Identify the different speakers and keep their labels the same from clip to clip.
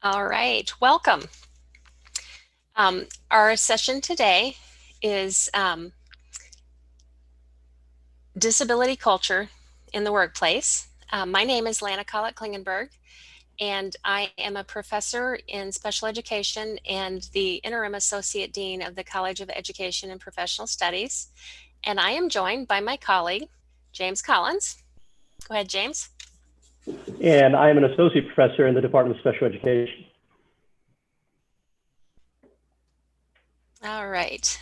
Speaker 1: All right, welcome. Our session today is disability culture in the workplace. My name is Lana Collett-Klingenberg, and I am a professor in special education and the interim associate dean of the College of Education and Professional Studies. And I am joined by my colleague, James Collins. Go ahead, James.
Speaker 2: And I am an associate professor in the Department of Special Education.
Speaker 1: All right.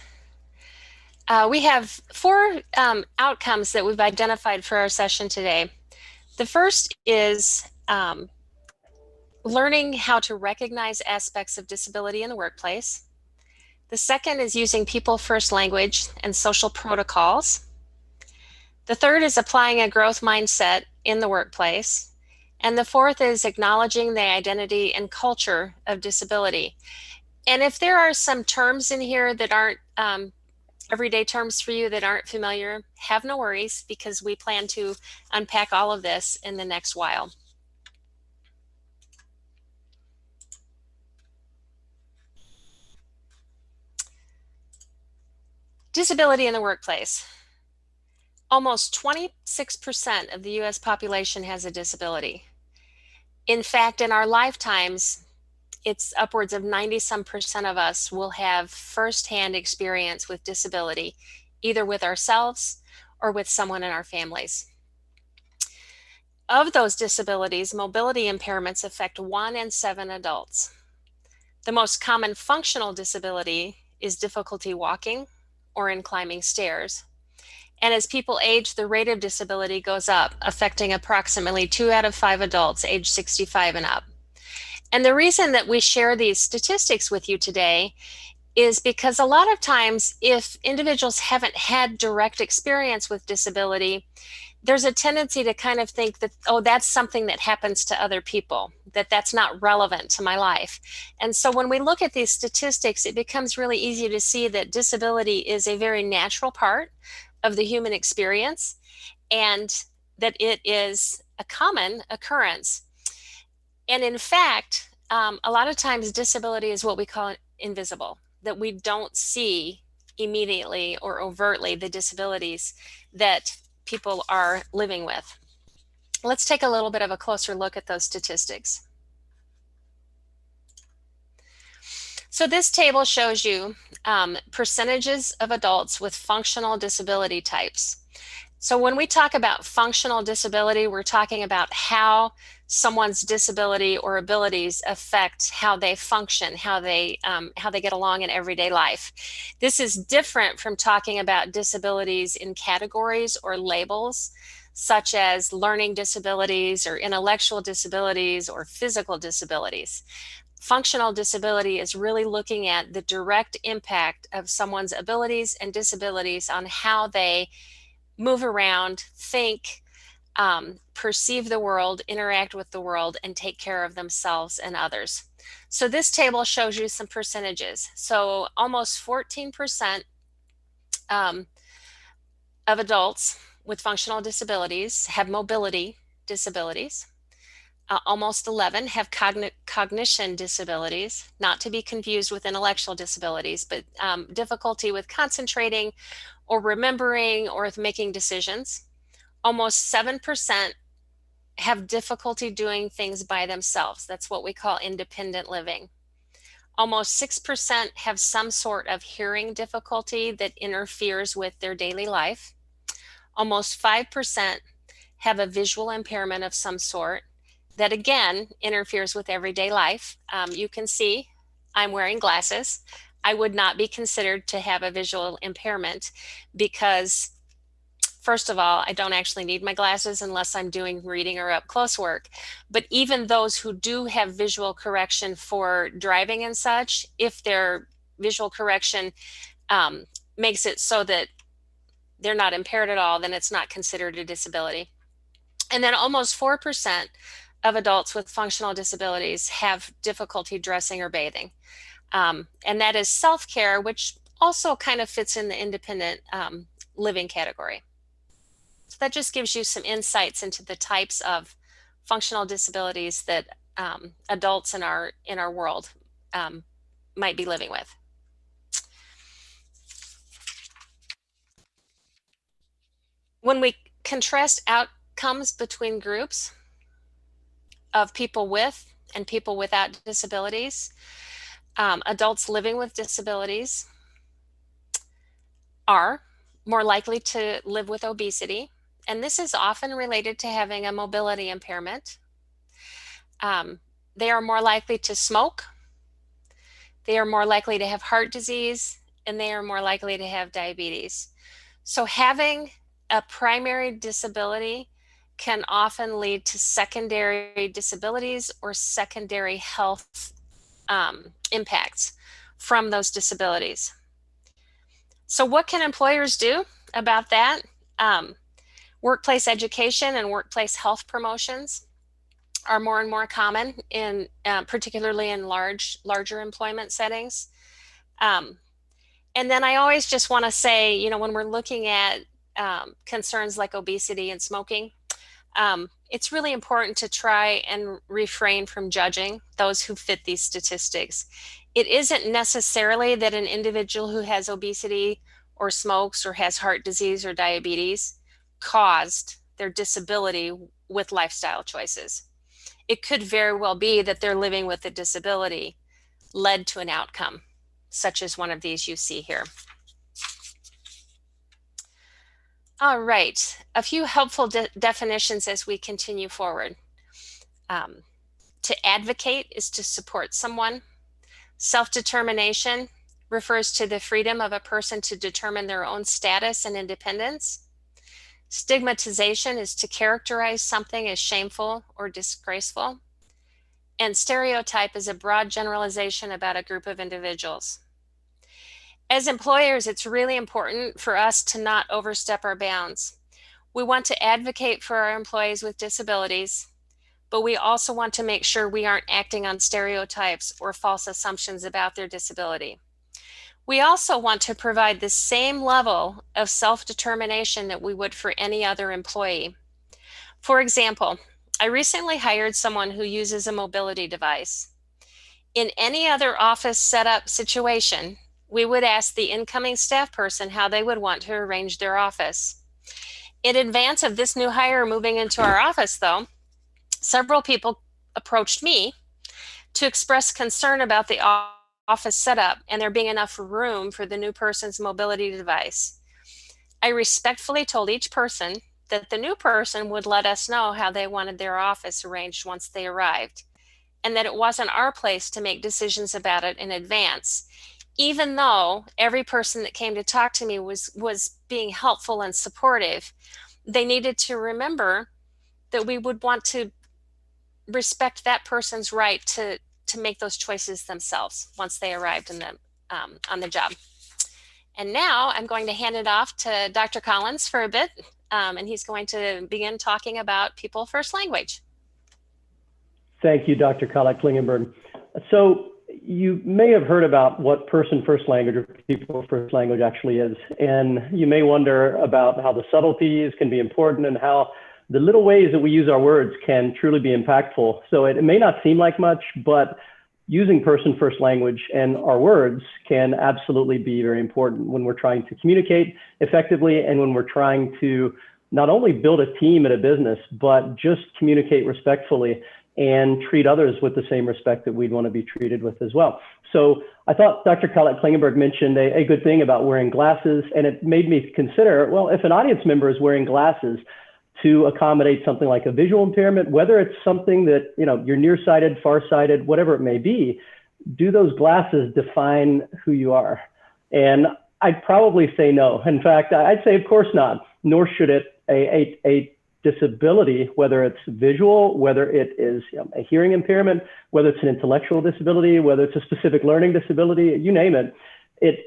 Speaker 1: We have four outcomes that we've identified for our session today. The first is learning how to recognize aspects of disability in the workplace. The second is using people-first language and social protocols. The third is applying a growth mindset in the workplace. And the fourth is acknowledging the identity and culture of disability. And if there are some terms in here that aren't everyday terms for you that aren't familiar, have no worries, because we plan to unpack all of this in the next while. Disability in the workplace. Almost 26% of the US population has a disability. In fact, in our lifetimes, it's upwards of 90-some% of us will have firsthand experience with disability, either with ourselves or with someone in our families. Of those disabilities, mobility impairments affect 1 in 7 adults. The most common functional disability is difficulty walking or in climbing stairs. And as people age, the rate of disability goes up, affecting approximately 2 out of 5 adults age 65 and up. And the reason that we share these statistics with you today is because a lot of times, if individuals haven't had direct experience with disability, there's a tendency to kind of think that, oh, that's something that happens to other people, that that's not relevant to my life. And so when we look at these statistics, it becomes really easy to see that disability is a very natural part of the human experience and that it is a common occurrence. And in fact, a lot of times disability is what we call invisible, that we don't see immediately or overtly the disabilities that people are living with. Let's take a little bit of a closer look at those statistics. So this table shows you percentages of adults with functional disability types. So when we talk about functional disability, we're talking about how someone's disability or abilities affect how they function, how they get along in everyday life. This is different from talking about disabilities in categories or labels, such as learning disabilities or intellectual disabilities or physical disabilities. Functional disability is really looking at the direct impact of someone's abilities and disabilities on how they move around, think, perceive the world, interact with the world, and take care of themselves and others. So this table shows you some percentages. So almost 14% of adults with functional disabilities have mobility disabilities. Almost 11 have cognition disabilities, not to be confused with intellectual disabilities, but difficulty with concentrating or remembering or with making decisions. Almost 7% have difficulty doing things by themselves. That's what we call independent living. Almost 6% have some sort of hearing difficulty that interferes with their daily life. Almost 5% have a visual impairment of some sort that again interferes with everyday life. You can see I'm wearing glasses. I would not be considered to have a visual impairment because, first of all, I don't actually need my glasses unless I'm doing reading or up close work. But even those who do have visual correction for driving and such, if their visual correction makes it so that they're not impaired at all, then it's not considered a disability. And then almost 4% of adults with functional disabilities have difficulty dressing or bathing. And that is self-care, which also kind of fits in the independent living category. So that just gives you some insights into the types of functional disabilities that adults in our world might be living with. When we contrast outcomes between groups of people with and people without disabilities, adults living with disabilities are more likely to live with obesity, and this is often related to having a mobility impairment. They are more likely to smoke, they are more likely to have heart disease, and they are more likely to have diabetes. So having a primary disability can often lead to secondary disabilities or secondary health impacts from those disabilities. So what can employers do about that? Workplace education and workplace health promotions are more and more common in particularly in larger employment settings. And then I always just want to say, you know, when we're looking at concerns like obesity and smoking, it's really important to try and refrain from judging those who fit these statistics. It isn't necessarily that an individual who has obesity or smokes or has heart disease or diabetes caused their disability with lifestyle choices. It could very well be that they're living with a disability led to an outcome, such as one of these you see here. All right, a few helpful definitions as we continue forward. To advocate is to support someone. Self-determination refers to the freedom of a person to determine their own status and independence. Stigmatization is to characterize something as shameful or disgraceful. And stereotype is a broad generalization about a group of individuals. As employers, it's really important for us to not overstep our bounds. We want to advocate for our employees with disabilities, but we also want to make sure we aren't acting on stereotypes or false assumptions about their disability. We also want to provide the same level of self-determination that we would for any other employee. For example, I recently hired someone who uses a mobility device. In any other office setup situation, we would ask the incoming staff person how they would want to arrange their office. In advance of this new hire moving into our office, though, several people approached me to express concern about the office setup and there being enough room for the new person's mobility device. I respectfully told each person that the new person would let us know how they wanted their office arranged once they arrived, and that it wasn't our place to make decisions about it in advance, even though every person that came to talk to me was being helpful and supportive. They needed to remember that we would want to respect that person's right to make those choices themselves once they arrived in on the job. And now I'm going to hand it off to Dr. Collins for a bit, and he's going to begin talking about PersonFirst Language.
Speaker 2: Thank you, Dr. Klingenberg. So you may have heard about what PersonFirst Language or PeopleFirst Language actually is, and you may wonder about how the subtleties can be important and how the little ways that we use our words can truly be impactful. So it may not seem like much, but using PersonFirst Language and our words can absolutely be very important when we're trying to communicate effectively and when we're trying to not only build a team at a business, but just communicate respectfully and treat others with the same respect that we'd want to be treated with as well. So I thought Dr. Klingenberg mentioned a good thing about wearing glasses, and it made me consider, well, if an audience member is wearing glasses to accommodate something like a visual impairment, whether it's something that, you know, you're nearsighted, farsighted, whatever it may be, do those glasses define who you are? And I'd probably say no. In fact, I'd say, of course not, nor should it. A disability, whether it's visual, whether it is a hearing impairment, whether it's an intellectual disability, whether it's a specific learning disability, you name it,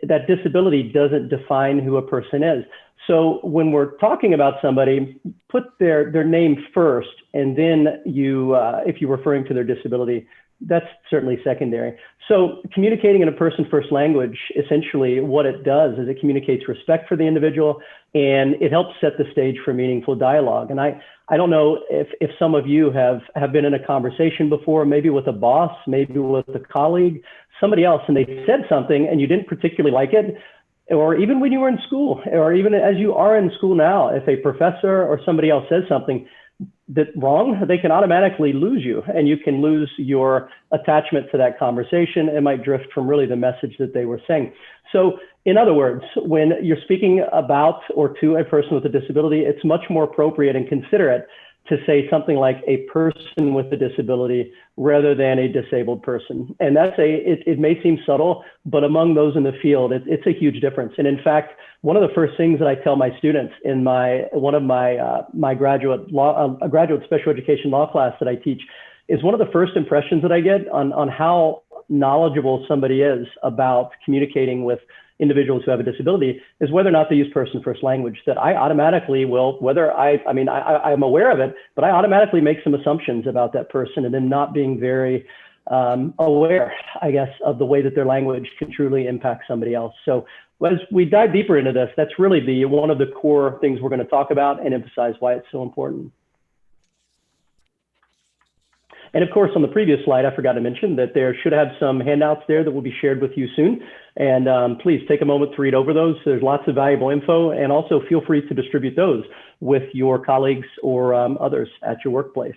Speaker 2: that disability doesn't define who a person is. So when we're talking about somebody, put their name first, and then if you're referring to their disability, that's certainly secondary. So communicating in a person-first language, essentially what it does is it communicates respect for the individual, and it helps set the stage for meaningful dialogue. And I don't know if some of you have been in a conversation before, maybe with a boss, maybe with a colleague, somebody else, and they said something and you didn't particularly like it, or even when you were in school, or even as you are in school now, if a professor or somebody else says something that's wrong, they can automatically lose you, and you can lose your attachment to that conversation. It might drift from really the message that they were saying. So in other words, when you're speaking about or to a person with a disability, it's much more appropriate and considerate to say something like a person with a disability rather than a disabled person. And it may seem subtle, but among those in the field, it's a huge difference. And in fact, one of the first things that I tell my students in one of my graduate special education law class that I teach is one of the first impressions that I get on how knowledgeable somebody is about communicating with individuals who have a disability is whether or not they use person-first language. That I automatically will, I'm aware of it, but I automatically make some assumptions about that person, and then not being very aware, I guess, of the way that their language can truly impact somebody else. So as we dive deeper into this, that's really one of the core things we're going to talk about and emphasize why it's so important. And of course, on the previous slide, I forgot to mention that there should have some handouts there that will be shared with you soon. And please take a moment to read over those. There's lots of valuable info, and also feel free to distribute those with your colleagues or others at your workplace.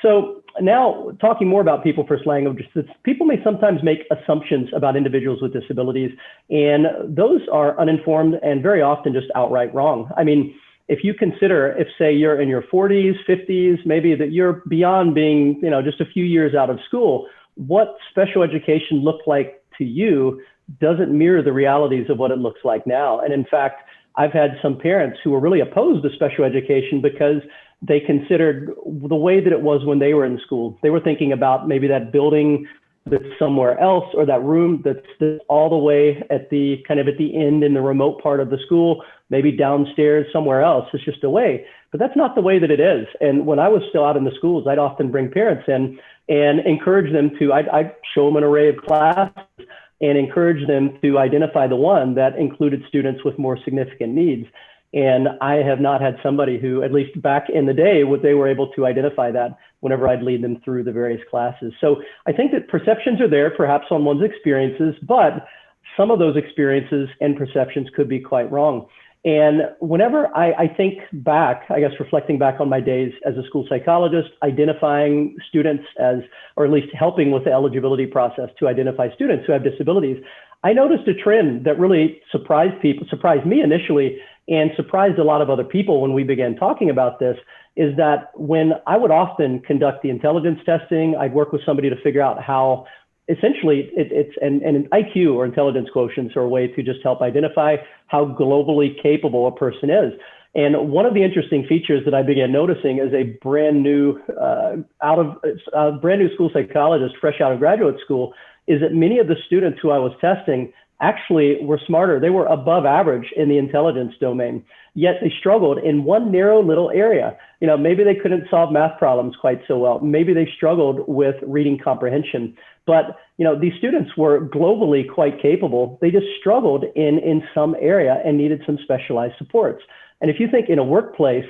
Speaker 2: So now, talking more about people-first language, people may sometimes make assumptions about individuals with disabilities, and those are uninformed and very often just outright wrong. I mean, if you consider, if say you're in your 40s, 50s, maybe that you're beyond being, just a few years out of school, what special education looked like to you doesn't mirror the realities of what it looks like now. And in fact, I've had some parents who were really opposed to special education because they considered the way that it was when they were in school. They were thinking about maybe that building that's somewhere else, or that room that's all the way at the end in the remote part of the school, maybe downstairs somewhere else. It's just a way, but that's not the way that it is. And when I was still out in the schools, I'd often bring parents in and encourage them to, I'd show them an array of classes and encourage them to identify the one that included students with more significant needs. And I have not had somebody who, at least back in the day, they were able to identify that whenever I'd lead them through the various classes. So I think that perceptions are there, perhaps on one's experiences, but some of those experiences and perceptions could be quite wrong. And whenever I think back, I guess reflecting back on my days as a school psychologist, identifying students or at least helping with the eligibility process to identify students who have disabilities, I noticed a trend that really surprised me initially, and surprised a lot of other people when we began talking about this, is that when I would often conduct the intelligence testing, I'd work with somebody to figure out how essentially it's an IQ or intelligence quotients are a way to just help identify how globally capable a person is. And one of the interesting features that I began noticing as a brand new school psychologist, fresh out of graduate school, is that many of the students who I was testing actually were smarter. They were above average in the intelligence domain, yet they struggled in one narrow little area. Maybe they couldn't solve math problems quite so well. Maybe they struggled with reading comprehension. But these students were globally quite capable. They just struggled in some area and needed some specialized supports. And if you think in a workplace,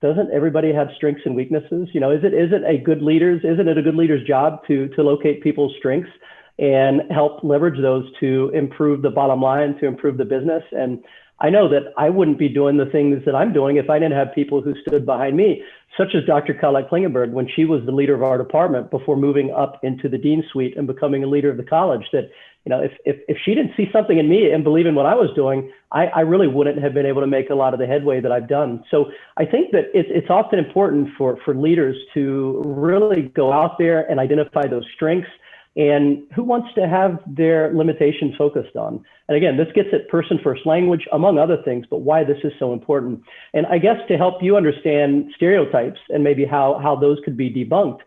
Speaker 2: doesn't everybody have strengths and weaknesses? Isn't it a good leader's job to locate people's strengths and help leverage those to improve the bottom line, to improve the business? And I know that I wouldn't be doing the things that I'm doing if I didn't have people who stood behind me, such as Dr. Colette Klingenberg, when she was the leader of our department before moving up into the dean suite and becoming a leader of the college, that if she didn't see something in me and believe in what I was doing, I really wouldn't have been able to make a lot of the headway that I've done. So I think that it's often important for leaders to really go out there and identify those strengths and who wants to have their limitations focused on. And again, this gets at person-first language, among other things, but why this is so important. And I guess to help you understand stereotypes and maybe how those could be debunked,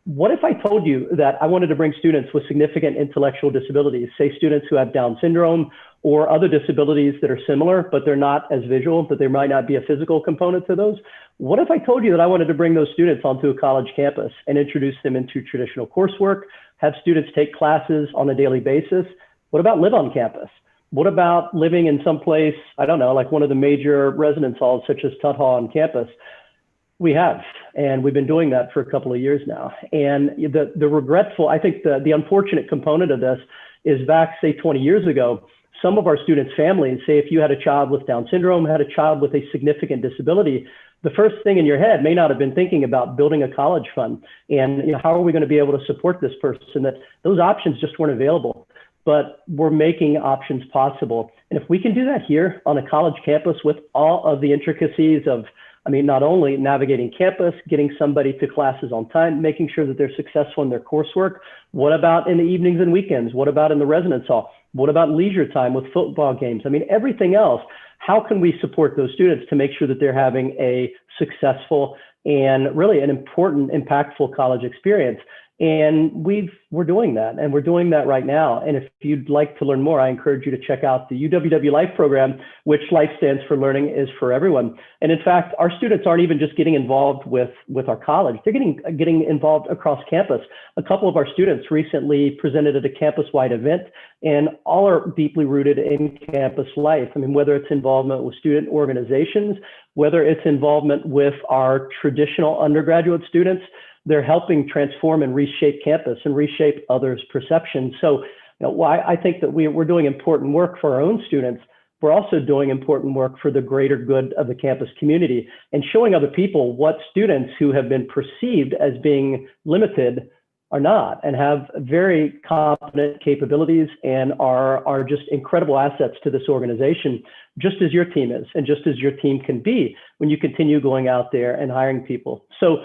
Speaker 2: what if I told you that I wanted to bring students with significant intellectual disabilities, say students who have Down syndrome or other disabilities that are similar, but they're not as visual, that there might not be a physical component to those? What if I told you that I wanted to bring those students onto a college campus and introduce them into traditional coursework, have students take classes on a daily basis? What about live on campus? What about living in some place, I don't know, like one of the major residence halls, such as Tutt Hall on campus? We have, and we've been doing that for a couple of years now. And the regretful, I think the unfortunate component of this is back, say, 20 years ago, some of our students' families, say if you had a child with Down syndrome, had a child with a significant disability, the first thing in your head may not have been thinking about building a college fund and how are we going to be able to support this person, that those options just weren't available. But we're making options possible. And if we can do that here on a college campus with all of the intricacies of, not only navigating campus, getting somebody to classes on time, making sure that they're successful in their coursework. What about in the evenings and weekends? What about in the residence hall? What about leisure time with football games? Everything else. How can we support those students to make sure that they're having a successful and really an important, impactful college experience? And we're doing that, and we're doing that right now. And if you'd like to learn more, I encourage you to check out the UWW Life program, which Life stands for Learning is for Everyone. And in fact, our students aren't even just getting involved with our college, they're getting involved across campus. A couple of our students recently presented at a campus-wide event, and all are deeply rooted in campus life. Whether it's involvement with student organizations, whether it's involvement with our traditional undergraduate students, they're helping transform and reshape campus and reshape others' perceptions. So I think that we're doing important work for our own students. We're also doing important work for the greater good of the campus community and showing other people what students who have been perceived as being limited are not, and have very competent capabilities and are just incredible assets to this organization, just as your team is, and just as your team can be when you continue going out there and hiring people. So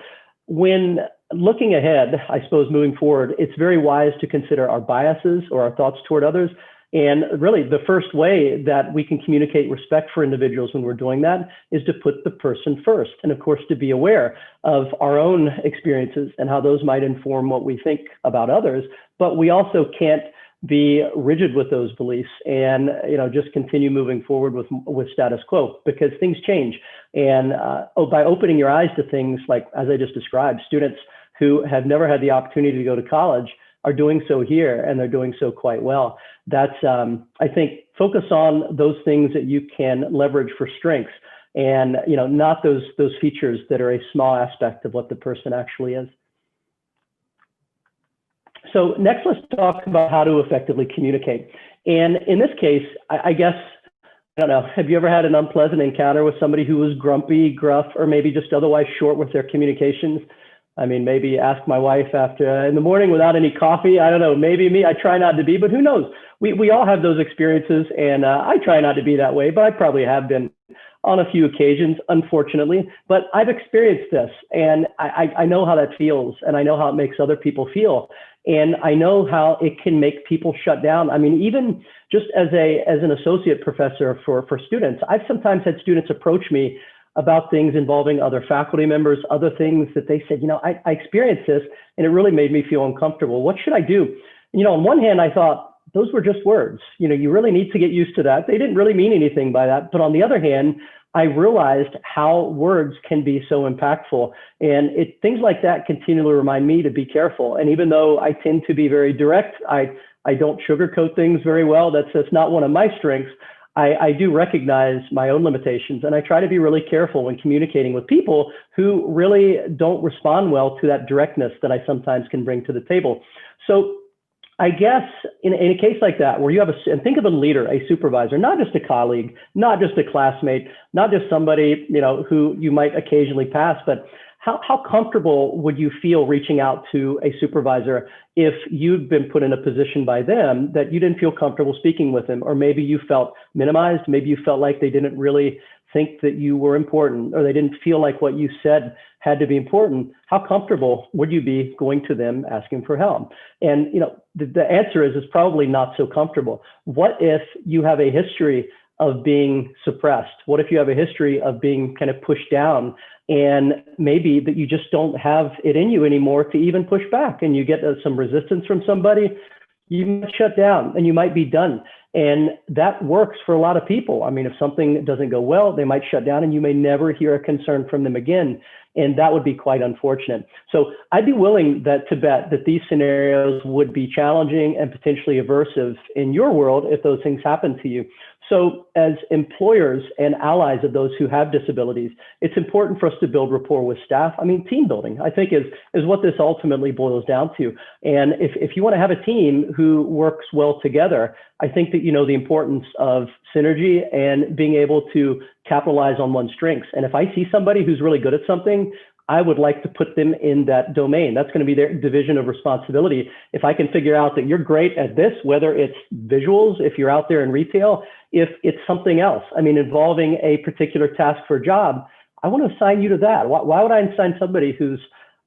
Speaker 2: when looking ahead, I suppose moving forward, it's very wise to consider our biases or our thoughts toward others. And really the first way that we can communicate respect for individuals when we're doing that is to put the person first. And of course, to be aware of our own experiences and how those might inform what we think about others. But we also can't be rigid with those beliefs and just continue moving forward with status quo, because things change. And by opening your eyes to things like, as I just described, students who have never had the opportunity to go to college are doing so here, and they're doing so quite well. That's, I think, focus on those things that you can leverage for strengths, and not those features that are a small aspect of what the person actually is. So next, let's talk about how to effectively communicate. And in this case, I guess, I don't know, have you ever had an unpleasant encounter with somebody who was grumpy, gruff, or maybe just otherwise short with their communications? Maybe ask my wife after in the morning without any coffee. I don't know, maybe me. I try not to be, but who knows? We all have those experiences, and I try not to be that way, but I probably have been on a few occasions, unfortunately. But I've experienced this, and I know how that feels, and I know how it makes other people feel. And I know how it can make people shut down. Even just as an associate professor for students, I've sometimes had students approach me about things involving other faculty members, other things that they said, I experienced this and it really made me feel uncomfortable. What should I do? On one hand, I thought those were just words. You really need to get used to that. They didn't really mean anything by that. But on the other hand, I realized how words can be so impactful. And things like that continually remind me to be careful. And even though I tend to be very direct, I don't sugarcoat things very well. That's not one of my strengths. I do recognize my own limitations, and I try to be really careful when communicating with people who really don't respond well to that directness that I sometimes can bring to the table. So I guess in a case like that, where you have and think of a leader, a supervisor, not just a colleague, not just a classmate, not just somebody, who you might occasionally pass, but how comfortable would you feel reaching out to a supervisor if you'd been put in a position by them that you didn't feel comfortable speaking with them, or maybe you felt minimized, maybe you felt like they didn't really think that you were important, or they didn't feel like what you said had to be important? How comfortable would you be going to them asking for help? And the answer is probably not so comfortable. What if you have a history of being suppressed? What if you have a history of being kind of pushed down, and maybe that you just don't have it in you anymore to even push back, and you get some resistance from somebody, you might shut down and you might be done. And that works for a lot of people. I mean, if something doesn't go well, they might shut down and you may never hear a concern from them again. And that would be quite unfortunate. So I'd be willing to bet that these scenarios would be challenging and potentially aversive in your world if those things happen to you. So as employers and allies of those who have disabilities, it's important for us to build rapport with staff. I mean, team building, I think, is what this ultimately boils down to. And if you want to have a team who works well together, I think that you know the importance of synergy and being able to capitalize on one's strengths. And if I see somebody who's really good at something, I would like to put them in that domain. That's going to be their division of responsibility. If I can figure out that you're great at this, whether it's visuals, if you're out there in retail, if it's something else, I mean, involving a particular task for a job, I want to assign you to that. Why would I assign somebody who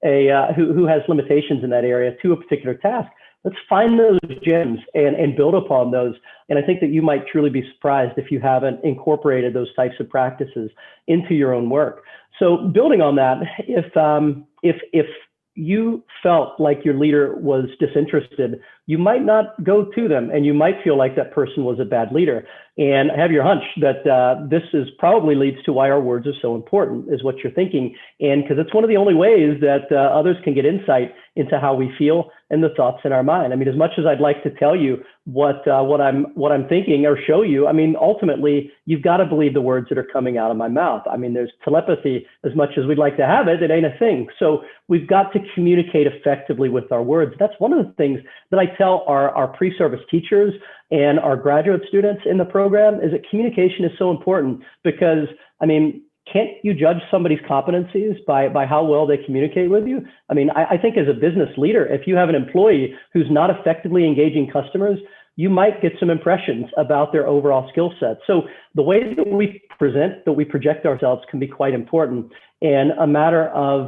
Speaker 2: has limitations in that area to a particular task? Let's find those gems and build upon those. And I think that you might truly be surprised if you haven't incorporated those types of practices into your own work. So building on that, if you felt like your leader was disinterested, you might not go to them and you might feel like that person was a bad leader. And I have your hunch that this probably leads to why our words are so important, is what you're thinking. And because it's one of the only ways that others can get insight into how we feel and the thoughts in our mind. I mean, as much as I'd like to tell you what I'm thinking or show you, I mean, ultimately, you've got to believe the words that are coming out of my mouth. I mean, there's telepathy. As much as we'd like to have it, it ain't a thing. So we've got to communicate effectively with our words. That's one of the things that I tell our pre-service teachers and our graduate students in the program, is that communication is so important. Because, I mean, can't you judge somebody's competencies by how well they communicate with you? I mean, I think as a business leader, if you have an employee who's not effectively engaging customers, you might get some impressions about their overall skill set. So the way that we present, that we project ourselves, can be quite important. And a matter of,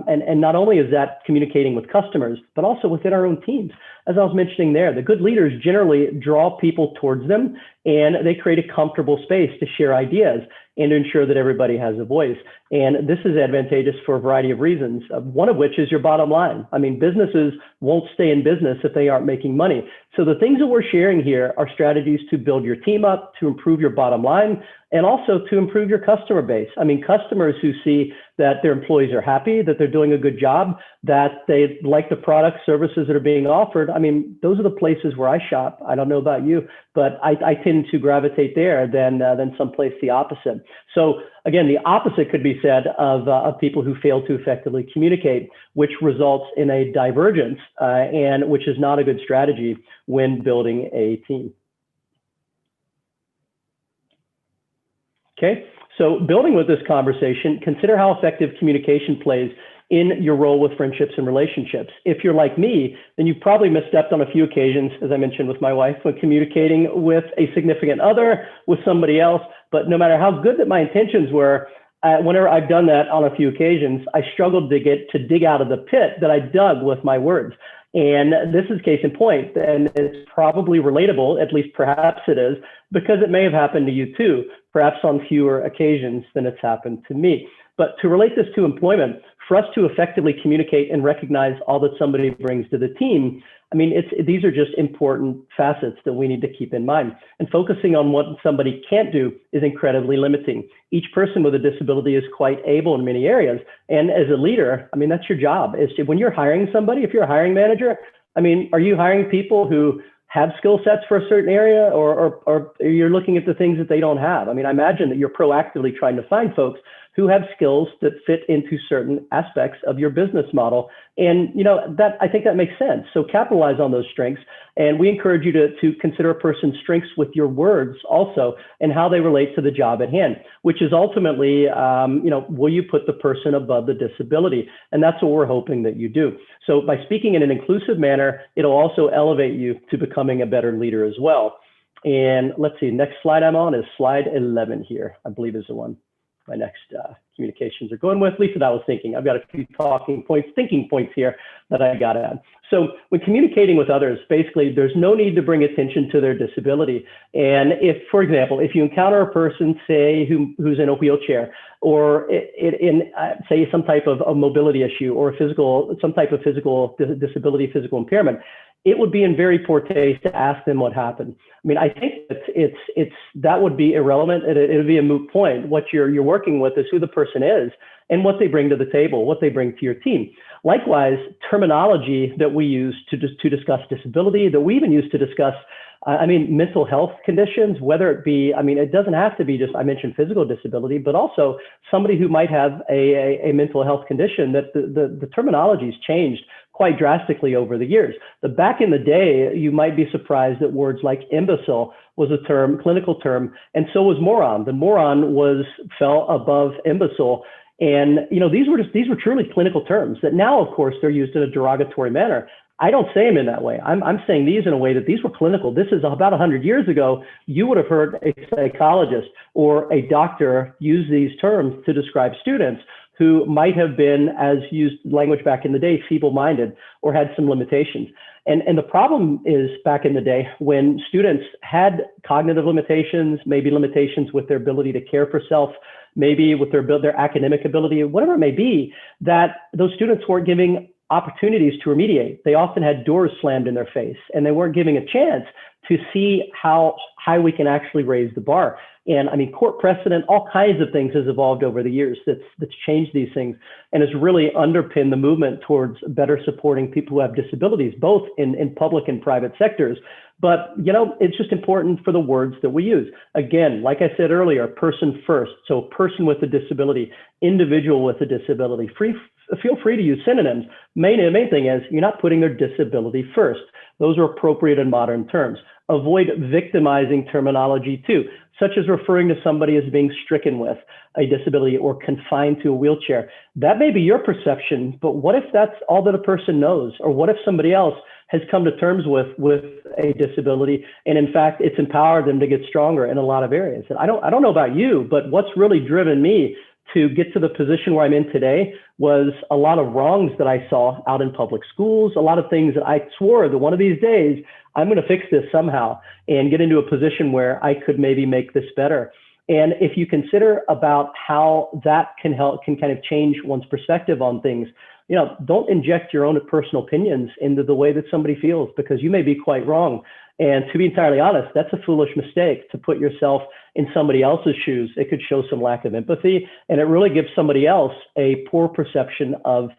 Speaker 2: and not only is that communicating with customers, but also within our own teams. As I was mentioning there, the good leaders generally draw people towards them, and they create a comfortable space to share ideas and to ensure that everybody has a voice. And this is advantageous for a variety of reasons, one of which is your bottom line. I mean, businesses won't stay in business if they aren't making money. So the things that we're sharing here are strategies to build your team up, to improve your bottom line, and also to improve your customer base. I mean, customers who see that their employees are happy, that they're doing a good job, that they like the products, services that are being offered. I mean, those are the places where I shop. I don't know about you, but I tend to gravitate there than someplace the opposite. So again, the opposite could be said of people who fail to effectively communicate, which results in a divergence, and which is not a good strategy when building a team. Okay, so building with this conversation, consider how effective communication plays in your role with friendships and relationships. If you're like me, then you've probably misstepped on a few occasions, as I mentioned with my wife, when communicating with a significant other, with somebody else. But no matter how good that my intentions were, whenever I've done that on a few occasions, I struggled to dig out of the pit that I dug with my words. And this is case in point, and it's probably relatable, at least perhaps it is, because it may have happened to you too, perhaps on fewer occasions than it's happened to me. But to relate this to employment, for us to effectively communicate and recognize all that somebody brings to the team, I mean, these are just important facets that we need to keep in mind. And focusing on what somebody can't do is incredibly limiting. Each person with a disability is quite able in many areas. And as a leader, I mean, that's your job. When you're hiring somebody, if you're a hiring manager, I mean, are you hiring people who have skill sets for a certain area, or you're looking at the things that they don't have? I mean, I imagine that you're proactively trying to find folks who have skills that fit into certain aspects of your business model. And, you know, I think that makes sense. So capitalize on those strengths. And we encourage you to consider a person's strengths with your words also, and how they relate to the job at hand, which is ultimately, you know, will you put the person above the disability? And that's what we're hoping that you do. So by speaking in an inclusive manner, it'll also elevate you to becoming a better leader as well. And let's see, next slide I'm on is slide 11 here, I believe is the one. My next communications are going with. At least that I was thinking. I've got a few talking points, thinking points here that I got at. So when communicating with others, basically, there's no need to bring attention to their disability. And if, for example, if you encounter a person, say, who's in a wheelchair, or in say, some type of a mobility issue, or some type of physical disability, physical impairment, it would be in very poor taste to ask them what happened. I mean, I think that would be irrelevant. It would be a moot point. What you're working with is who the person is and what they bring to the table, what they bring to your team. Likewise, terminology that we use to discuss disability, that we even use to discuss, mental health conditions, whether it be, it doesn't have to be just, I mentioned physical disability, but also somebody who might have a mental health condition, that the terminology's changed quite drastically over the years. Back in the day, you might be surprised that words like imbecile was a term, clinical term, and so was moron. The moron fell above imbecile. And these were truly clinical terms that now, of course, they're used in a derogatory manner. I don't say them in that way. I'm saying these in a way that these were clinical. This is about 100 years ago. You would have heard a psychologist or a doctor use these terms to describe students who might have been, as used language back in the day, feeble-minded or had some limitations. And the problem is, back in the day, when students had cognitive limitations, maybe limitations with their ability to care for self, maybe with their academic ability, whatever it may be, that those students weren't giving opportunities to remediate. They often had doors slammed in their face, and they weren't giving a chance to see how high we can actually raise the bar. And court precedent, all kinds of things has evolved over the years that's changed these things and has really underpinned the movement towards better supporting people who have disabilities, both in public and private sectors. But, it's just important for the words that we use. Again, like I said earlier, person first. So person with a disability, individual with a disability. Feel free to use synonyms. The main thing is you're not putting their disability first. Those are appropriate in modern terms. Avoid victimizing terminology too, such as referring to somebody as being stricken with a disability or confined to a wheelchair. That may be your perception, but what if that's all that a person knows? Or what if somebody else has come to terms with a disability, and in fact, it's empowered them to get stronger in a lot of areas? And I don't know about you, but what's really driven me to get to the position where I'm in today was a lot of wrongs that I saw out in public schools, a lot of things that I swore that one of these days I'm going to fix this somehow and get into a position where I could maybe make this better. And if you consider about how that can kind of change one's perspective on things, don't inject your own personal opinions into the way that somebody feels, because you may be quite wrong. And to be entirely honest, that's a foolish mistake to put yourself in somebody else's shoes. It could show some lack of empathy, and it really gives somebody else a poor perception of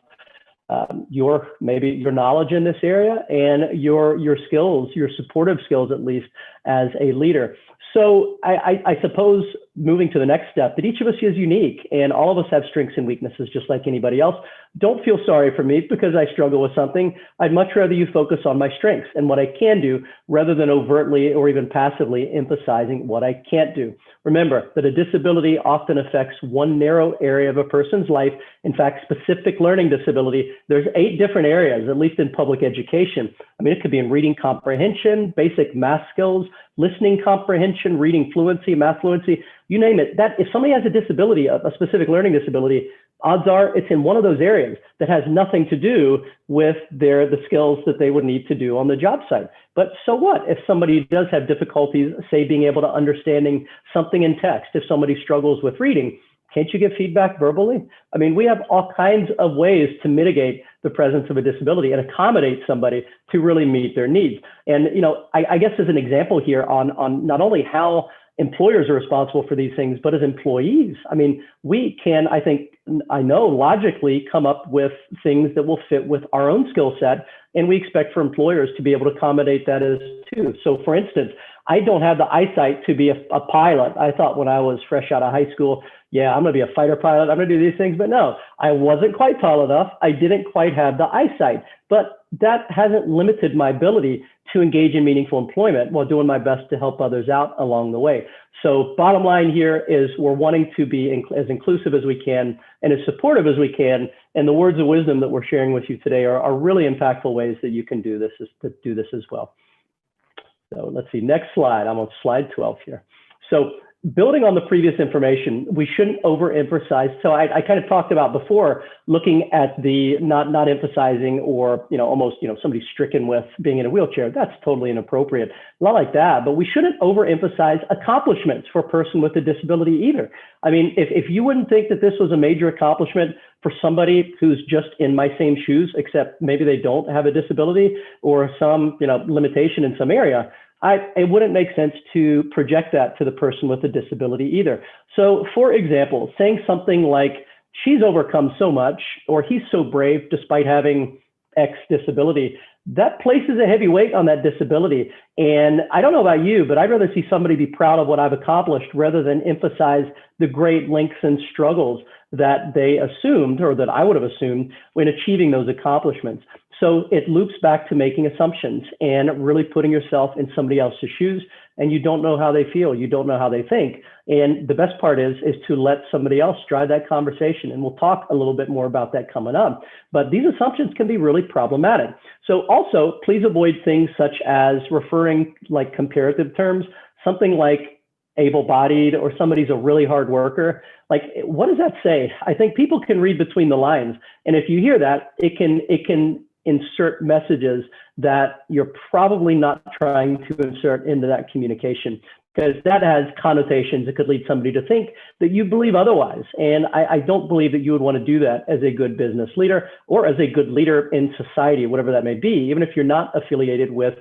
Speaker 2: your knowledge in this area and your skills, your supportive skills, at least as a leader. So I suppose moving to the next step, that each of us is unique and all of us have strengths and weaknesses just like anybody else. Don't feel sorry for me because I struggle with something. I'd much rather you focus on my strengths and what I can do rather than overtly or even passively emphasizing what I can't do. Remember that a disability often affects one narrow area of a person's life. In fact, specific learning disability, there's 8 different areas, at least in public education. It could be in reading comprehension, basic math skills, listening comprehension, reading fluency, math fluency, you name it. That if somebody has a disability, a specific learning disability, odds are it's in one of those areas that has nothing to do with the skills that they would need to do on the job site. But so what if somebody does have difficulties, say, being able to understanding something in text? If somebody struggles with reading, can't you give feedback verbally? We have all kinds of ways to mitigate the presence of a disability and accommodate somebody to really meet their needs. And, I guess as an example here on not only how employers are responsible for these things, but as employees, we can, I know logically come up with things that will fit with our own skill set. And we expect for employers to be able to accommodate that as too. So for instance, I don't have the eyesight to be a pilot. I thought when I was fresh out of high school, I'm going to be a fighter pilot. I'm going to do these things. But no, I wasn't quite tall enough. I didn't quite have the eyesight. But that hasn't limited my ability to engage in meaningful employment while doing my best to help others out along the way. So bottom line here is we're wanting to be as inclusive as we can and as supportive as we can. And the words of wisdom that we're sharing with you today are really impactful ways that you can do this as well. So let's see, next slide. I'm on slide 12 here. So building on the previous information, we shouldn't overemphasize. So I kind of talked about before, looking at the not emphasizing, or almost somebody stricken with being in a wheelchair. That's totally inappropriate. Not like that, but we shouldn't overemphasize accomplishments for a person with a disability either. I mean, if you wouldn't think that this was a major accomplishment for somebody who's just in my same shoes, except maybe they don't have a disability or some limitation in some area, it wouldn't make sense to project that to the person with a disability either. So for example, saying something like, she's overcome so much, or he's so brave despite having X disability, that places a heavy weight on that disability. And I don't know about you, but I'd rather see somebody be proud of what I've accomplished rather than emphasize the great lengths and struggles that they assumed, or that I would have assumed, when achieving those accomplishments. So it loops back to making assumptions and really putting yourself in somebody else's shoes, and you don't know how they feel. You don't know how they think. And the best part is to let somebody else drive that conversation. And we'll talk a little bit more about that coming up. But these assumptions can be really problematic. So also, please avoid things such as referring like comparative terms, something like able-bodied, or somebody's a really hard worker. Like, what does that say? I think people can read between the lines. And if you hear that, it can insert messages that you're probably not trying to insert into that communication, because that has connotations that could lead somebody to think that you believe otherwise. And I don't believe that you would want to do that as a good business leader, or as a good leader in society, whatever that may be, even if you're not affiliated with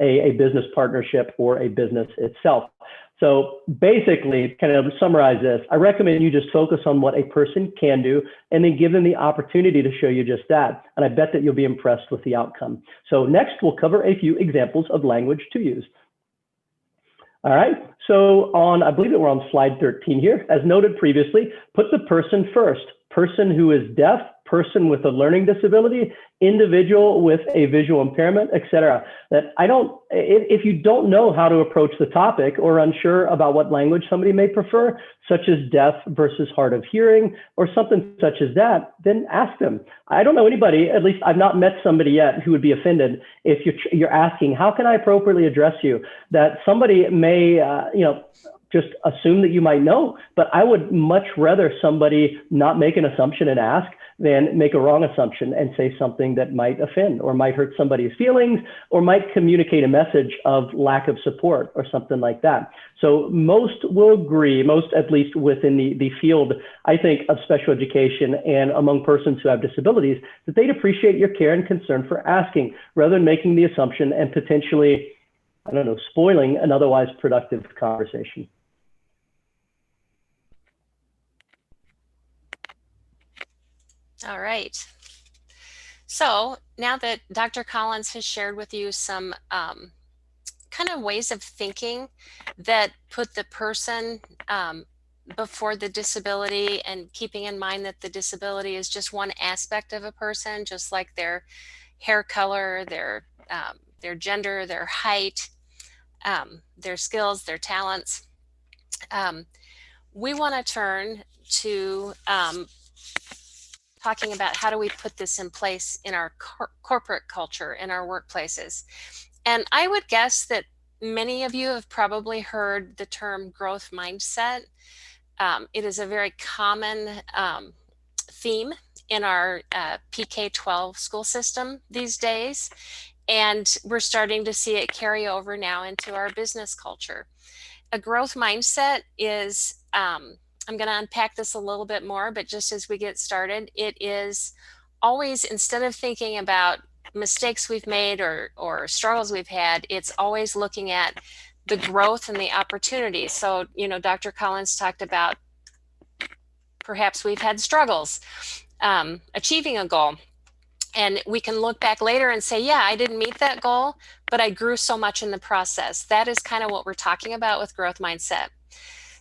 Speaker 2: a business partnership or a business itself. So basically, kind of summarize this, I recommend you just focus on what a person can do, and then give them the opportunity to show you just that. And I bet that you'll be impressed with the outcome. So next, we'll cover a few examples of language to use. All right, so I believe that we're on slide 13 here. As noted previously, put the person first. Person who is deaf, person with a learning disability, individual with a visual impairment, etc. That if you don't know how to approach the topic, or unsure about what language somebody may prefer, such as deaf versus hard of hearing, or something such as that, then ask them. I don't know anybody, at least I've not met somebody yet, who would be offended if you're asking, how can I appropriately address you? That somebody may, just assume that you might know, but I would much rather somebody not make an assumption and ask than make a wrong assumption and say something that might offend, or might hurt somebody's feelings, or might communicate a message of lack of support or something like that. So most will agree, most at least within the field, I think, of special education and among persons who have disabilities, that they'd appreciate your care and concern for asking, rather than making the assumption and potentially, spoiling an otherwise productive conversation.
Speaker 1: All right. So now that Dr. Collins has shared with you some kind of ways of thinking that put the person before the disability, and keeping in mind that the disability is just one aspect of a person, just like their hair color, their gender, their height, their skills, their talents, we want to turn to talking about how do we put this in place in our corporate culture, in our workplaces. And I would guess that many of you have probably heard the term growth mindset. It is a very common theme in our PK-12 school system these days. And we're starting to see it carry over now into our business culture. A growth mindset is, I'm going to unpack this a little bit more, but just as we get started, it is always, instead of thinking about mistakes we've made or struggles we've had, it's always looking at the growth and the opportunity. So, Dr. Collins talked about perhaps we've had struggles achieving a goal. And we can look back later and say, yeah, I didn't meet that goal, but I grew so much in the process. That is kind of what we're talking about with growth mindset.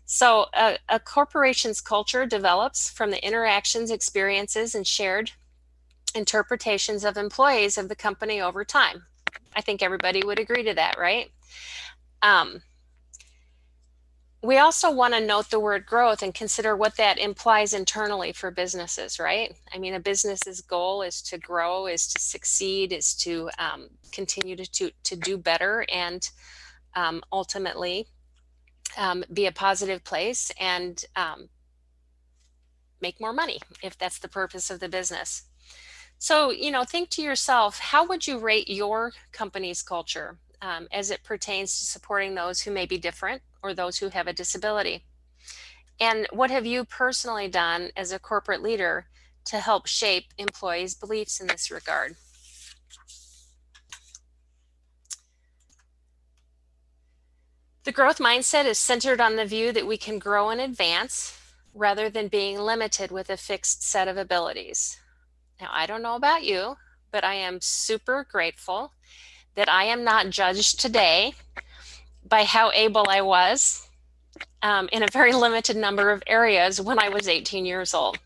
Speaker 1: So a corporation's culture develops from the interactions, experiences, and shared interpretations of employees of the company over time. I think everybody would agree to that, right? We also want to note the word growth and consider what that implies internally for businesses, right? I mean, a business's goal is to grow, is to succeed, is to continue to do better, and ultimately be a positive place, and make more money if that's the purpose of the business. So, think to yourself, how would you rate your company's culture as it pertains to supporting those who may be different or those who have a disability? And what have you personally done as a corporate leader to help shape employees' beliefs in this regard? The growth mindset is centered on the view that we can grow and advance rather than being limited with a fixed set of abilities. Now, I don't know about you, but I am super grateful that I am not judged today by how able I was in a very limited number of areas when I was 18 years old.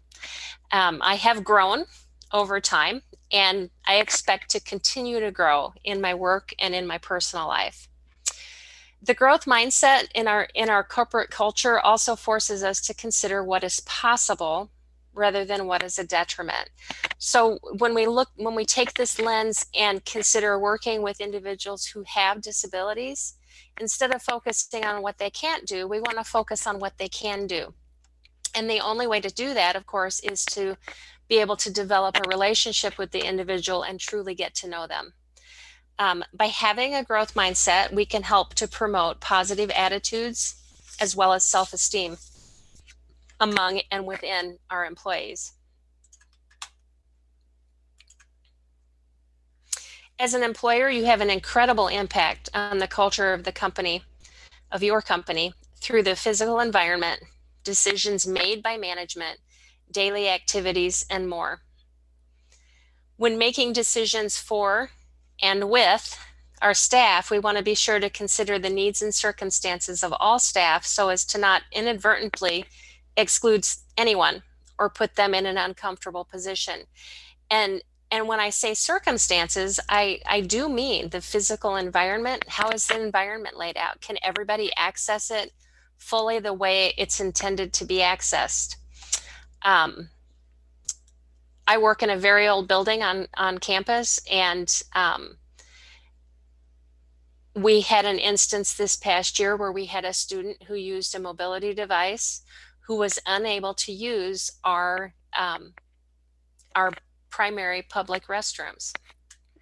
Speaker 1: I have grown over time, and I expect to continue to grow in my work and in my personal life. The growth mindset in our corporate culture also forces us to consider what is possible rather than what is a detriment. So when we take this lens and consider working with individuals who have disabilities, instead of focusing on what they can't do, we want to focus on what they can do. And the only way to do that, of course, is to be able to develop a relationship with the individual and truly get to know them. By having a growth mindset, we can help to promote positive attitudes as well as self-esteem among and within our employees. As an employer, you have an incredible impact on the culture of the company, of your company, through the physical environment, decisions made by management, daily activities, and more. When making decisions for and with our staff, we want to be sure to consider the needs and circumstances of all staff so as to not inadvertently exclude anyone or put them in an uncomfortable position. And when I say circumstances, I do mean the physical environment. How is the environment laid out? Can everybody access it fully the way it's intended to be accessed? I work in a very old building on campus, and we had an instance this past year where we had a student who used a mobility device who was unable to use our primary public restrooms.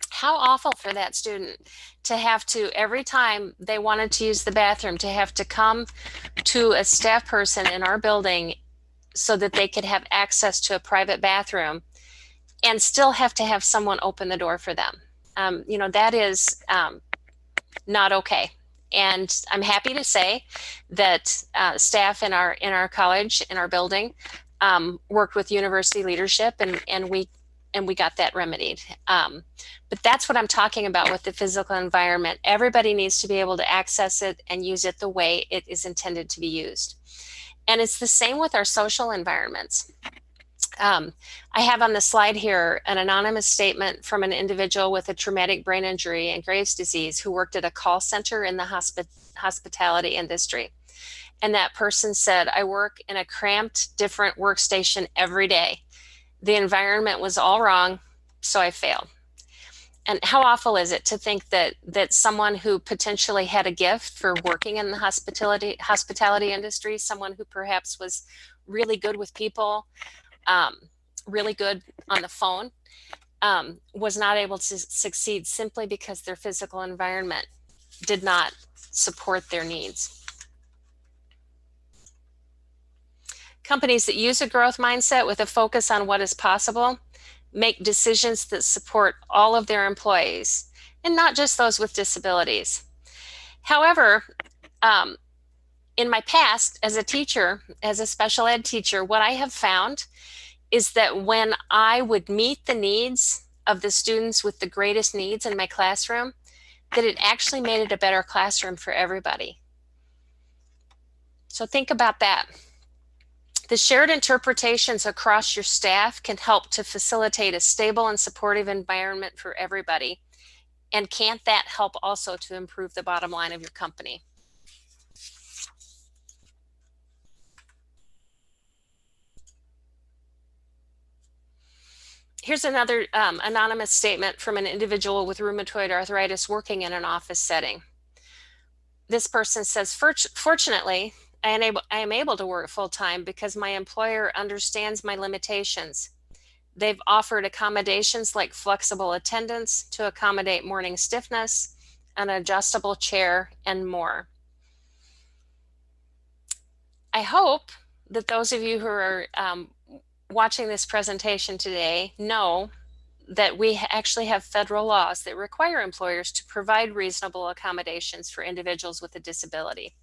Speaker 1: How awful for that student to have to, every time they wanted to use the bathroom, to have to come to a staff person in our building so that they could have access to a private bathroom and still have to have someone open the door for them. That is not okay. And I'm happy to say that staff in our college, in our building, worked with university leadership, and we got that remedied. But that's what I'm talking about with the physical environment. Everybody needs to be able to access it and use it the way it is intended to be used. And it's the same with our social environments. I have on the slide here an anonymous statement from an individual with a traumatic brain injury and Graves' disease who worked at a call center in the hospitality industry. And that person said, "I work in a cramped, different workstation every day. The environment was all wrong, so I failed." And how awful is it to think that someone who potentially had a gift for working in the hospitality industry, someone who perhaps was really good with people, really good on the phone, was not able to succeed simply because their physical environment did not support their needs. Companies that use a growth mindset with a focus on what is possible make decisions that support all of their employees, and not just those with disabilities. However, in my past as a teacher, as a special ed teacher, what I have found is that when I would meet the needs of the students with the greatest needs in my classroom, that it actually made it a better classroom for everybody. So think about that. The shared interpretations across your staff can help to facilitate a stable and supportive environment for everybody. And can't that help also to improve the bottom line of your company? Here's another anonymous statement from an individual with rheumatoid arthritis working in an office setting. This person says, fortunately, I am able to work full time because my employer understands my limitations. They've offered accommodations like flexible attendance to accommodate morning stiffness, an adjustable chair, and more. I hope that those of you who are watching this presentation today know that we actually have federal laws that require employers to provide reasonable accommodations for individuals with a disability.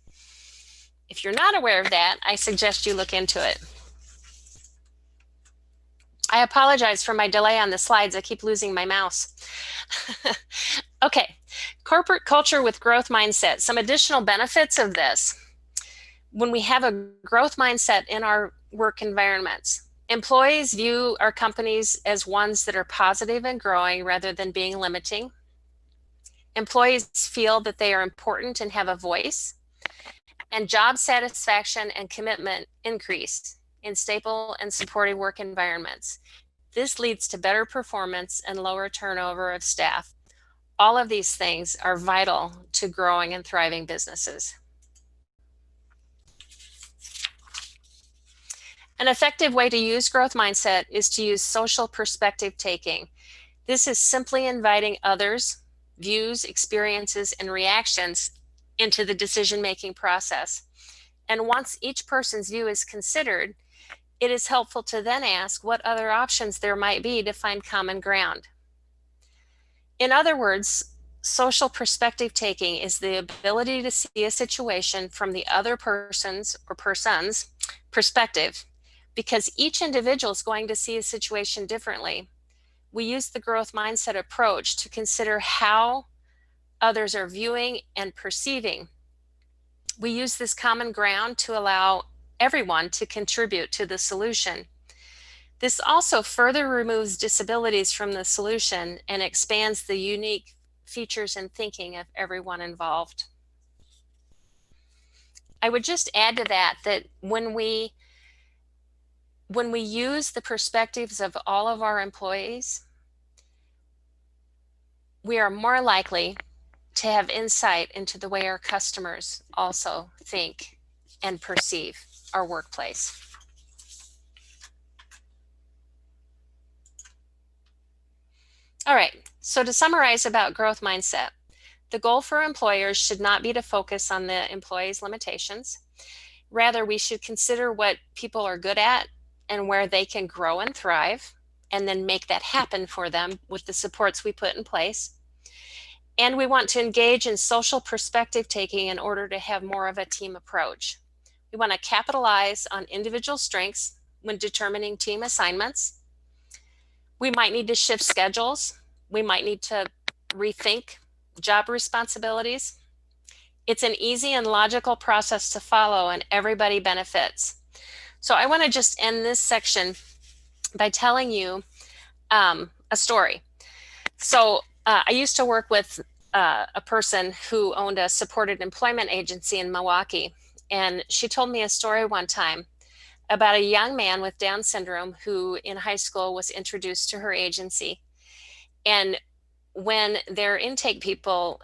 Speaker 1: If you're not aware of that, I suggest you look into it. I apologize for my delay on the slides. I keep losing my mouse. Okay, corporate culture with growth mindset. Some additional benefits of this. When we have a growth mindset in our work environments, employees view our companies as ones that are positive and growing rather than being limiting. Employees feel that they are important and have a voice. And job satisfaction and commitment increase in stable and supportive work environments. This leads to better performance and lower turnover of staff. All of these things are vital to growing and thriving businesses. An effective way to use growth mindset is to use social perspective taking. This is simply inviting others' views, experiences, and reactions into the decision-making process. And once each person's view is considered, it is helpful to then ask what other options there might be to find common ground. In other words, social perspective taking is the ability to see a situation from the other person's or person's perspective, because each individual is going to see a situation differently. We use the growth mindset approach to consider how others are viewing and perceiving. We use this common ground to allow everyone to contribute to the solution. This also further removes disabilities from the solution and expands the unique features and thinking of everyone involved. I would just add to that when we use the perspectives of all of our employees, we are more likely to have insight into the way our customers also think and perceive our workplace. All right, so to summarize about growth mindset, the goal for employers should not be to focus on the employee's limitations. Rather, we should consider what people are good at and where they can grow and thrive, and then make that happen for them with the supports we put in place. And we want to engage in social perspective taking in order to have more of a team approach. We want to capitalize on individual strengths when determining team assignments. We might need to shift schedules. We might need to rethink job responsibilities. It's an easy and logical process to follow, and everybody benefits. So I want to just end this section by telling you a story. So I used to work with a person who owned a supported employment agency in Milwaukee, and she told me a story one time about a young man with Down syndrome who in high school was introduced to her agency. And when their intake people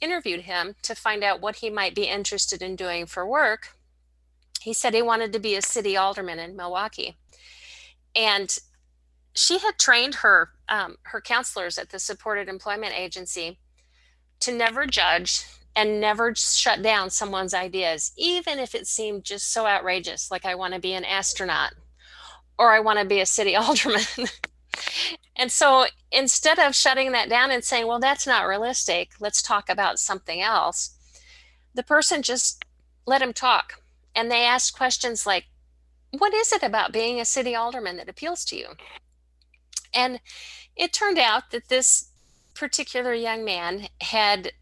Speaker 1: interviewed him to find out what he might be interested in doing for work, he said he wanted to be a city alderman in Milwaukee. And she had trained her counselors at the supported employment agency to never judge and never shut down someone's ideas, even if it seemed just so outrageous, like I want to be an astronaut or I want to be a city alderman. And so instead of shutting that down and saying, well, that's not realistic, let's talk about something else, the person just let him talk. And they asked questions like, what is it about being a city alderman that appeals to you? And it turned out that this particular young man had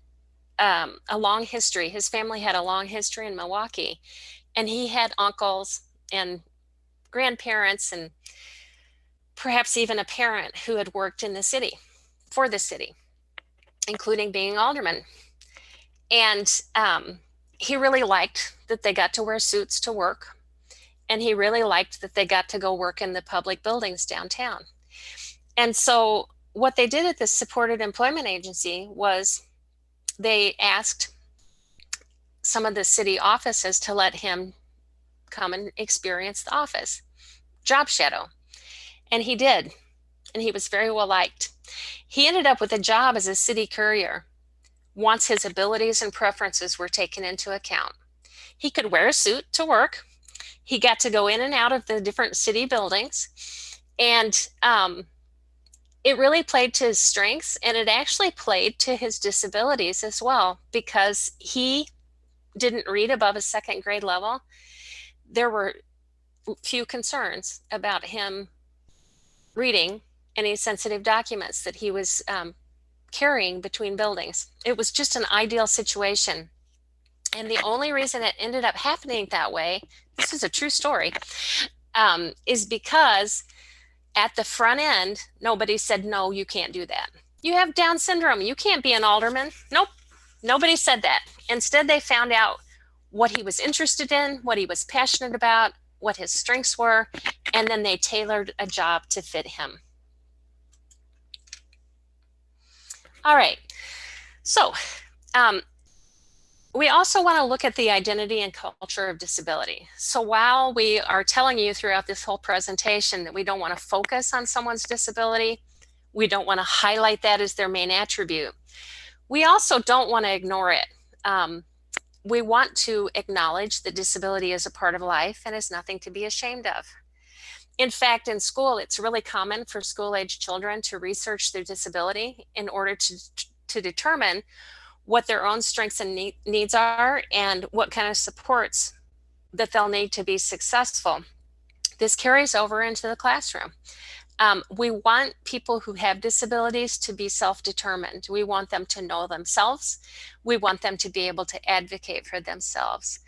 Speaker 1: a long history. His family had a long history in Milwaukee, and he had uncles and grandparents and perhaps even a parent who had worked in the city, for the city, including being alderman. And he really liked that they got to wear suits to work, and he really liked that they got to go work in the public buildings downtown. And so what they did at this supported employment agency was they asked some of the city offices to let him come and experience the office, job shadow. And he did, and he was very well liked. He ended up with a job as a city courier once his abilities and preferences were taken into account. He could wear a suit to work. He got to go in and out of the different city buildings. And it really played to his strengths, and it actually played to his disabilities as well, because he didn't read above a second grade level. There were few concerns about him reading any sensitive documents that he was carrying between buildings. It was just an ideal situation. And the only reason it ended up happening that way, this is a true story, is because at the front end, nobody said, no, you can't do that. You have Down syndrome. You can't be an alderman. Nope. Nobody said that. Instead, they found out what he was interested in, what he was passionate about, what his strengths were, and then they tailored a job to fit him. All right. So we also want to look at the identity and culture of disability. So while we are telling you throughout this whole presentation that we don't want to focus on someone's disability, we don't want to highlight that as their main attribute, we also don't want to ignore it. We want to acknowledge that disability is a part of life and is nothing to be ashamed of. In fact, in school, it's really common for school-age children to research their disability in order to determine what their own strengths and needs are and what kind of supports that they'll need to be successful. This carries over into the classroom. We want people who have disabilities to be self-determined. We want them to know themselves. We want them to be able to advocate for themselves.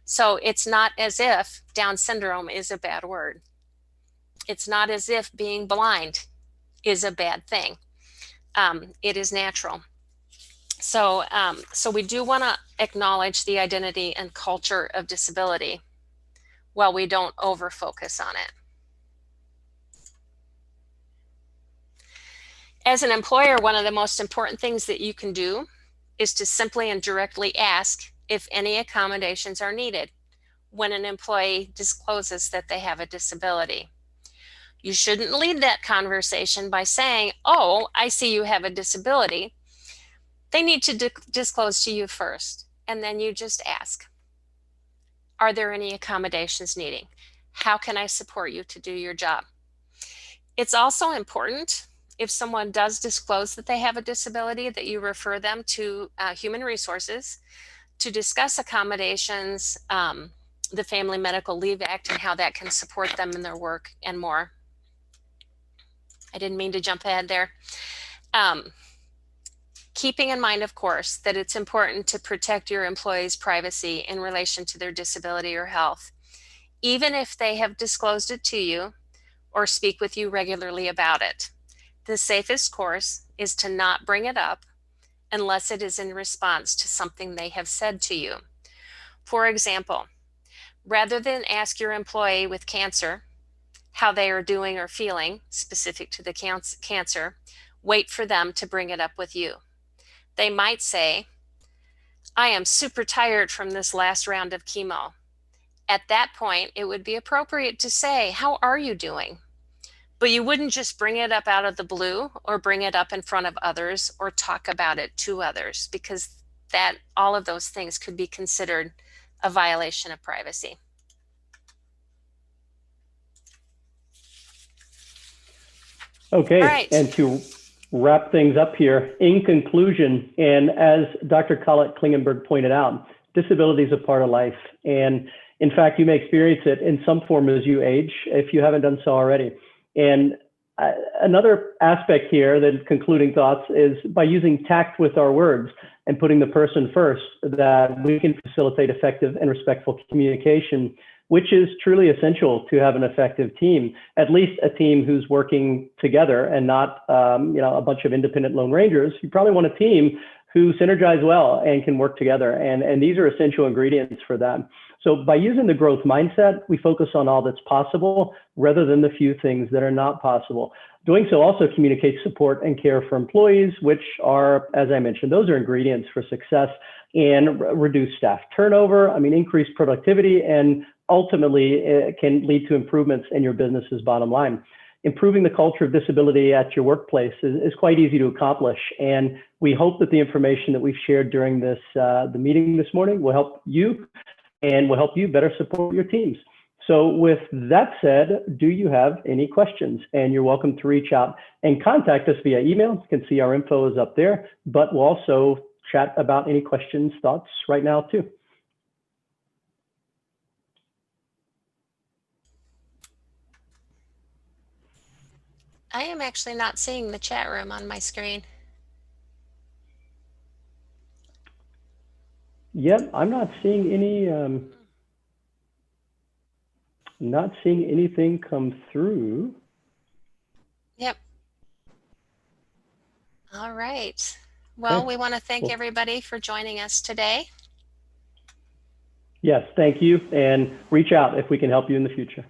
Speaker 1: So it's not as if Down syndrome is a bad word. It's not as if being blind is a bad thing. It is natural. So we do want to acknowledge the identity and culture of disability while we don't over-focus on it. As an employer, one of the most important things that you can do is to simply and directly ask if any accommodations are needed when an employee discloses that they have a disability. You shouldn't lead that conversation by saying, oh, I see you have a disability. They need to disclose to you first, and then you just ask, are there any accommodations needing? How can I support you to do your job? It's also important, if someone does disclose that they have a disability, that you refer them to Human Resources to discuss accommodations, the Family Medical Leave Act, and how that can support them in their work and more. I didn't mean to jump ahead there. Keeping in mind, of course, that it's important to protect your employees' privacy in relation to their disability or health, even if they have disclosed it to you or speak with you regularly about it. The safest course is to not bring it up unless it is in response to something they have said to you. For example, rather than ask your employee with cancer how they are doing or feeling specific to the cancer, wait for them to bring it up with you. They might say, I am super tired from this last round of chemo. At that point, it would be appropriate to say, how are you doing? But you wouldn't just bring it up out of the blue or bring it up in front of others or talk about it to others, because all of those things could be considered a violation of privacy.
Speaker 2: Okay,
Speaker 1: all right.
Speaker 2: And to wrap things up here, in conclusion, and as Dr. Collett-Klingenberg pointed out, disability is a part of life. And in fact, you may experience it in some form as you age, if you haven't done so already. And another aspect here, the concluding thoughts, is by using tact with our words and putting the person first, that we can facilitate effective and respectful communication, which is truly essential to have an effective team, at least a team who's working together and not a bunch of independent Lone Rangers. You probably want a team who synergize well and can work together. And these are essential ingredients for that. So by using the growth mindset, we focus on all that's possible rather than the few things that are not possible. Doing so also communicates support and care for employees, which are, as I mentioned, those are ingredients for success and reduce staff turnover, increased productivity, and ultimately it can lead to improvements in your business's bottom line. Improving the culture of disability at your workplace is quite easy to accomplish. And we hope that the information that we've shared during this the meeting this morning will help you and will help you better support your teams. So with that said, do you have any questions? And you're welcome to reach out and contact us via email. You can see our info is up there, but we'll also chat about any questions, thoughts right now too.
Speaker 1: I am actually not seeing the chat room on my screen.
Speaker 2: Yep, I'm not seeing any, not seeing anything come through.
Speaker 1: Yep. All right. Well,
Speaker 2: Okay.
Speaker 1: we want to thank
Speaker 2: Well,
Speaker 1: everybody for joining us today.
Speaker 2: yes, thank you. And reach out if we can help you in the future.